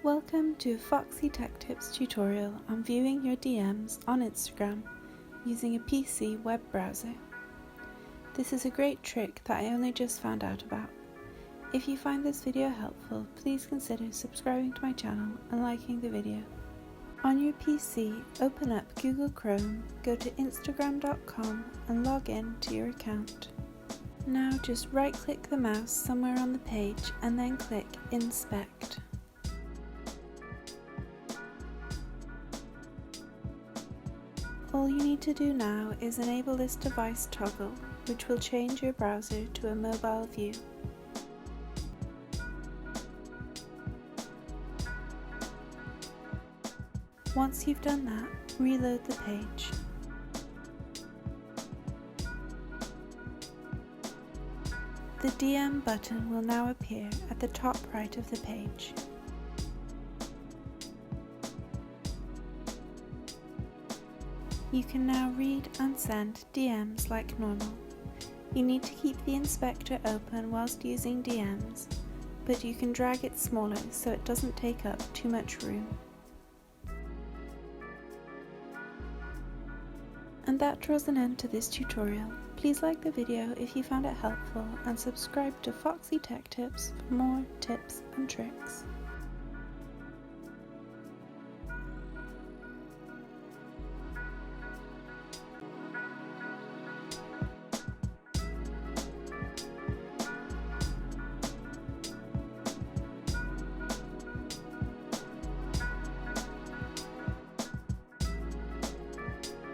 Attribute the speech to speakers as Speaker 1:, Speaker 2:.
Speaker 1: Welcome to a Foxy Tech Tips tutorial on viewing your DMs on Instagram using a PC web browser. This is a great trick that I only just found out about. If you find this video helpful, please consider subscribing to my channel and liking the video. On your PC, open up Google Chrome, go to instagram.com and log in to your account. Now just right-click the mouse somewhere on the page and then click Inspect. All you need to do now is enable this device toggle, which will change your browser to a mobile view. Once you've done that, reload the page. The DM button will now appear at the top right of the page. You can now read and send DMs like normal. You need to keep the inspector open whilst using DMs, but you can drag it smaller so it doesn't take up too much room. And that draws an end to this tutorial. Please like the video if you found it helpful and subscribe to Foxy Tech Tips for more tips and tricks.